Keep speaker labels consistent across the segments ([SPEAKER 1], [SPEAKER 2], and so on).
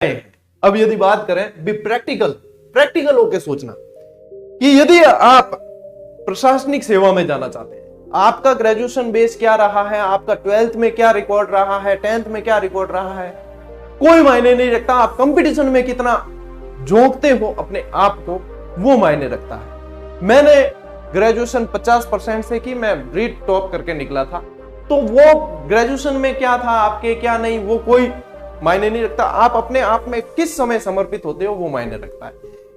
[SPEAKER 1] अब यदि बात करें भी प्रैक्टिकल होके सोचना कि यदि आप प्रशासनिक सेवा में जाना चाहते हैं, आपका ग्रेजुएशन बेस क्या रहा है, आपका 12th में क्या रिकॉर्ड रहा है, 10th में क्या रिकॉर्ड रहा है, कोई मायने नहीं रखता। आप कंपटीशन में कितना झोंकते हो अपने आप को, वो मायने रखता है। मैंने ग्रेजुएशन 50% से की, मैं रीट टॉप करके निकला था, तो वो ग्रेजुएशन में क्या था आपके क्या नहीं, वो कोई मायने नहीं रखता। आप अपने आप में किस समय समर्पित होते हो वो मायने रखता है।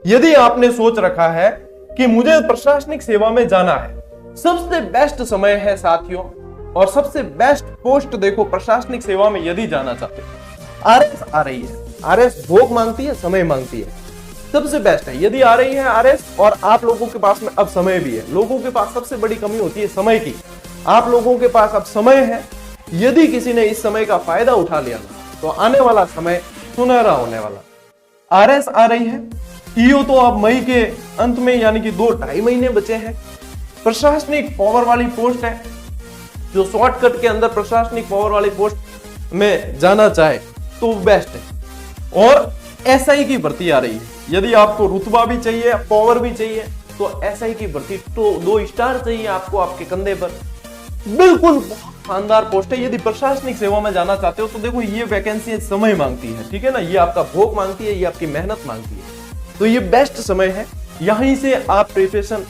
[SPEAKER 1] यदि आपने सोच रखा है कि मुझे प्रशासनिक सेवा में जाना है, सबसे बेस्ट समय है साथियों, और सबसे बेस्ट पोस्ट देखो प्रशासनिक सेवा में यदि जाना चाहते हो, आरएस आ रही है। आरएस भोग मांगती है, समय मांगती है, सबसे बेस्ट है। यदि आ रही है आरएस और आप लोगों के पास में अब समय भी है, लोगों के पास सबसे बड़ी कमी होती है समय की, आप लोगों के पास अब समय है। यदि किसी ने इस समय का फायदा उठा लिया तो आने वाला समय सुनहरा होने वाला। आरएस आ रही है, ईओ तो अब मई के अंत में यानी कि 2-2.5 महीने बचे हैं। प्रशासनिक पावर वाली पोस्ट है, जो शॉर्टकट के अंदर प्रशासनिक पावर वाली पोस्ट में जाना चाहे तो बेस्ट है। और एसआई की भर्ती आ रही है, यदि आपको रुतबा भी चाहिए, पावर भी चाहिए, तो एसआई की भर्ती तो 2 स्टार चाहिए आपको आपके कंधे पर। बिल्कुल शानदार पोस्ट है। यदि प्रशासनिक सेवा में जाना चाहते हो तो देखो ये वैकेंसी समय मांगती है, ठीक है ना, ये आपका भोग मांगती है, ये आपकी मेहनत मांगती है, तो ये बेस्ट समय है। यहीं से आप प्रिपरेशन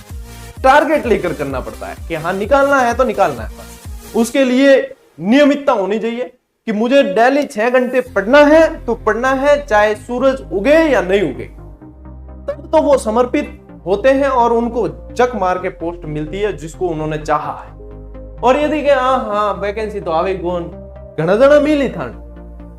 [SPEAKER 1] टारगेट लेकर करना पड़ता है कि हाँ निकालना है तो निकालना है, बस उसके लिए नियमितता होनी चाहिए कि मुझे डेली 6 घंटे पढ़ना है तो पढ़ना है, चाहे सूरज उगे या नहीं उगे, तब तो वो समर्पित होते हैं और उनको जक मार के पोस्ट मिलती है जिसको उन्होंने चाहा है। और यदि के हाँ वैकेंसी तो आवे कौन, घना जना मिली था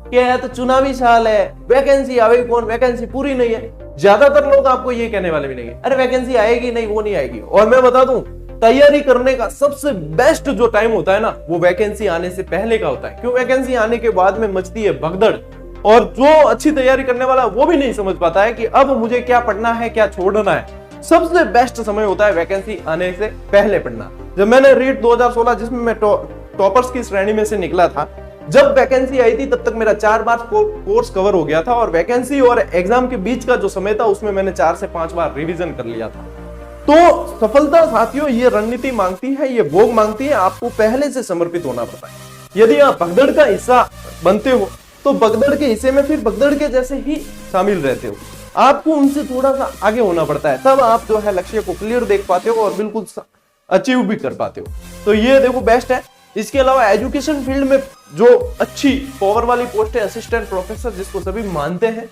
[SPEAKER 1] क्या है, तो चुनावी साल है, वैकेंसी आवे कौन, वैकेंसी पूरी नहीं है। ज्यादातर लोग आपको ये कहने वाले मिलेंगे, अरे वैकेंसी आएगी नहीं, वो नहीं आएगी। और मैं बता दूं, तैयारी करने का सबसे बेस्ट जो टाइम होता है ना, वो वैकेंसी आने से पहले का होता है। क्यों, वैकेंसी आने के बाद में मचती है भगदड़, और जो अच्छी तैयारी करने वाला वो भी नहीं समझ पाता है कि अब मुझे क्या पढ़ना है, क्या छोड़ना है। सबसे बेस्ट समय होता है वैकेंसी आने से पहले पढ़ना। जब मैंने रीट 2016 जिसमें मैं टॉपर्स की श्रेणी में से निकला था, जब वैकेंसी आई थी तब तक मेरा 4 बार कोर्स कवर हो गया था, और वैकेंसी और एग्जाम के बीच का जो समय था उसमें मैंने 4 से 5 बार रिवीजन कर लिया था। तो सफलता साथियों ये रणनीति मांगती है, ये भोग मांगती है, आपको पहले से समर्पित होना पड़ता है। यदि आप भगदड़ का हिस्सा बनते हो तो भगदड़ के हिस्से में फिर भगदड़ के जैसे ही शामिल रहते हो, आपको उनसे थोड़ा सा आगे होना पड़ता है, तब आप जो है लक्ष्य को क्लियर देख पाते हो और बिल्कुल अचीव भी कर पाते हो। तो ये देखो बेस्ट है। इसके अलावा एजुकेशन फील्ड में जो अच्छी पावर वाली पोस्ट है असिस्टेंट प्रोफेसर, जिसको सभी मानते हैं,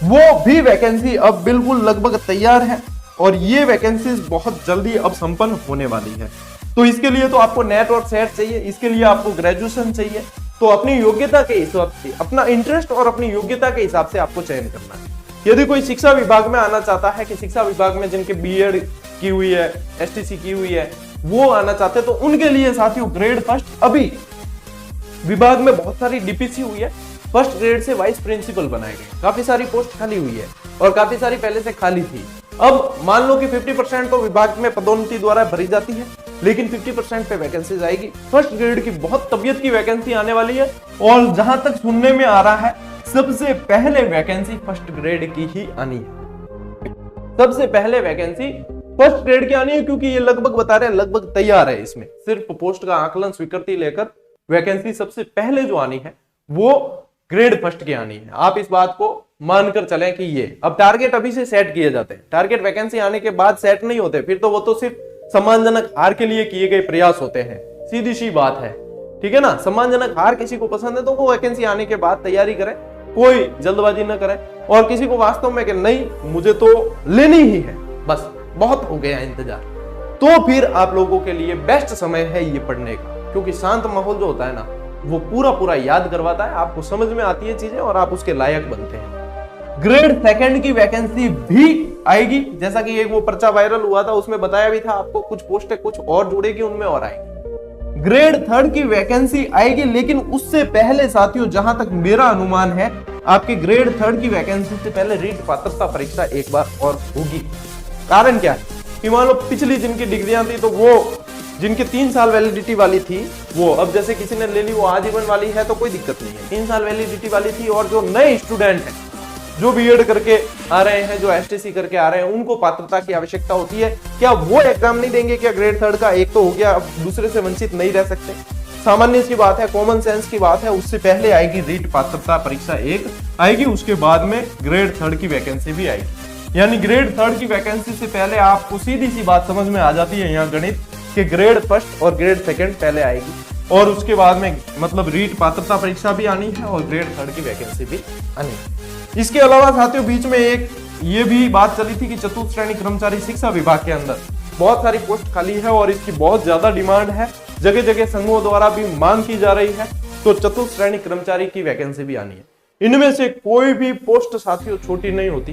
[SPEAKER 1] वो भी वैकेंसी अब बिल्कुल लगभग तैयार है, और ये वैकेंसी बहुत जल्दी अब संपन्न होने वाली है। तो इसके लिए तो आपको नेट और सेट चाहिए, इसके लिए आपको ग्रेजुएशन चाहिए। तो अपनी योग्यता के हिसाब से, अपना इंटरेस्ट और अपनी योग्यता के हिसाब से आपको चयन करना है। यदि कोई शिक्षा विभाग में आना चाहता है कि शिक्षा विभाग में जिनके बीएड की हुई है, एसटीसी की हुई है, वो आना चाहते हैं, तो उनके लिए साथियों ग्रेड फर्स्ट, अभी विभाग में बहुत सारी डीपीसी हुई है, फर्स्ट ग्रेड से वाइस प्रिंसिपल बनाए गए, काफी सारी पोस्ट खाली हुई है और काफी सारी पहले से खाली थी। अब मान लो कि 50% तो विभाग में पदोन्नति द्वारा भरी जाती है, लेकिन 50% पे वैकेंसी आएगी। फर्स्ट ग्रेड की बहुत तबियत की वैकेंसी आने वाली है, और जहां तक सुनने में आ रहा है सबसे पहले वैकेंसी फर्स्ट ग्रेड की ही आनी है। सबसे पहले वैकेंसी फर्स्ट ग्रेड की आनी है, क्योंकि ये लगभग बता रहे हैं लगभग तैयार है। इसमें सिर्फ पोस्ट का आकलन स्वीकृति लेकर वैकेंसी सबसे पहले जो आनी है वो ग्रेड फर्स्ट की आनी है। आप इस बात को मानकर चलें कि ये अब टारगेट अभी से सेट किए जाते हैं। टारगेट वैकेंसी आने के बाद सेट नहीं होते, फिर तो वो तो सिर्फ सम्मानजनक हार के लिए किए गए प्रयास होते हैं। सीधी सी बात है, ठीक है ना। सम्मानजनक हार किसी को पसंद है तो वो वैकेंसी आने के बाद तैयारी करें, कोई जल्दबाजी न करें। और किसी को वास्तव में कि नहीं मुझे तो लेनी ही है, बस बहुत हो गया इंतजार, तो फिर आप लोगों के लिए बेस्ट समय है ये पढ़ने का। क्योंकि शांत माहौल जो होता है ना, वो पूरा याद करवाता है, आपको समझ में आती है चीजें और आप उसके लायक बनते हैं। ग्रेड सेकंड की वैकेंसी भी आएगी, जैसा कि एक वो पर्चा वायरल हुआ था उसमें बताया भी था आपको, कुछ पोस्टें कुछ और जुड़ेगी उनमें और आएगी। ग्रेड थर्ड की वैकेंसी आएगी, लेकिन उससे पहले साथियों जहां तक मेरा अनुमान है, आपके ग्रेड थर्ड की वैकेंसी से पहले रीट पात्रता परीक्षा एक बार और होगी। कारण क्या है कि मान लो पिछली जिनकी डिग्रियां थी, तो वो जिनके 3 साल वैलिडिटी वाली थी, वो अब जैसे किसी ने ले ली वो आजीवन वाली है तो कोई दिक्कत नहीं है, 3 साल वैलिडिटी वाली थी। और जो नए स्टूडेंट हैं जो बीएड करके आ रहे हैं, जो एसटीसी करके आ रहे हैं, उनको पात्रता की आवश्यकता होती है। क्या वो एग्जाम नहीं देंगे? क्या ग्रेड 3 का एक तो हो गया, अब दूसरे से वंचित नहीं रह सकते? सामान्य की बात है, कॉमन सेंस की बात है। उससे पहले आएगी रीट पात्रता परीक्षा 1 आएगी, उसके बाद में ग्रेड 3 की वैकेंसी भी आएगी। यानी ग्रेड 3 की वैकेंसी से पहले आपको सीधी सी बात समझ में आ जाती है यहाँ गणित कि ग्रेड 1 और ग्रेड 2 पहले आएगी, और उसके बाद में मतलब रीट पात्रता परीक्षा भी आनी है और ग्रेड 3 की वैकेंसी भी आनी है। इसके अलावा साथियों बीच में एक ये भी बात चली थी कि चतुर्थ श्रेणी कर्मचारी शिक्षा विभाग के अंदर बहुत सारी पोस्ट खाली है और इसकी बहुत ज्यादा डिमांड है, जगह जगह संघों द्वारा भी मांग की जा रही है, तो चतुर्थ श्रेणी कर्मचारी की वैकेंसी भी आनी है। इनमें से कोई भी पोस्ट साथियों छोटी नहीं होती,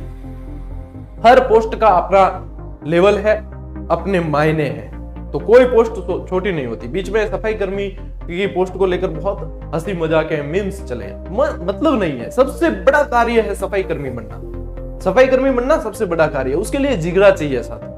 [SPEAKER 1] हर पोस्ट का अपना लेवल है, अपने मायने हैं, तो कोई पोस्ट तो छोटी नहीं होती। बीच में सफाई कर्मी की पोस्ट को लेकर बहुत हंसी मजाक है, मीम्स चले, मतलब नहीं है। सबसे बड़ा कार्य है सफाई कर्मी बनना, सफाई कर्मी बनना सबसे बड़ा कार्य है। उसके लिए जिगरा चाहिए साथ,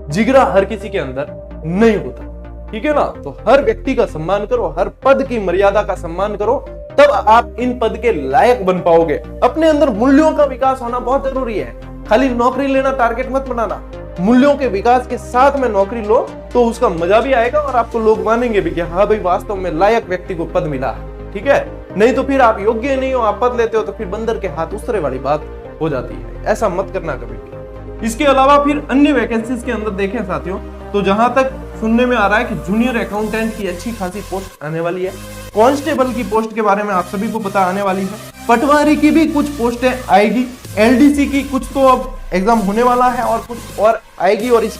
[SPEAKER 1] जिगरा हर किसी के अंदर नहीं होता, ठीक है ना। तो हर व्यक्ति का सम्मान करो, हर पद की मर्यादा का सम्मान करो, तब आप इन पद के लायक बन पाओगे। अपने अंदर मूल्यों का विकास होना बहुत जरूरी है। खाली नौकरी लेना टारगेट मत बनाना, मूल्यों के विकास के साथ में नौकरी लो तो उसका मजा भी आएगा और आपको लोग मानेंगे भी कि हाँ भाई वास्तव में लायक व्यक्ति को पद मिला है, ठीक है। नहीं तो फिर आप योग्य नहीं हो, आप पद लेते हो तो फिर बंदर के हाथ उस तरह वाली बात हो जाती है। ऐसा मत करना कभी भी। इसके अलावा फिर अन्य वैकेंसीज के अंदर देखें साथियों, तो जहां तक सुनने में आ रहा है कि जूनियर अकाउंटेंट की अच्छी खासी पोस्ट आने वाली है, कांस्टेबल की पोस्ट के बारे में आप सभी को पता आने वाली है, पटवारी की भी कुछ पोस्टें आएगी, एलडीसी की कुछ तो अब एग्जाम होने वाला है और कुछ और आएगी, और इस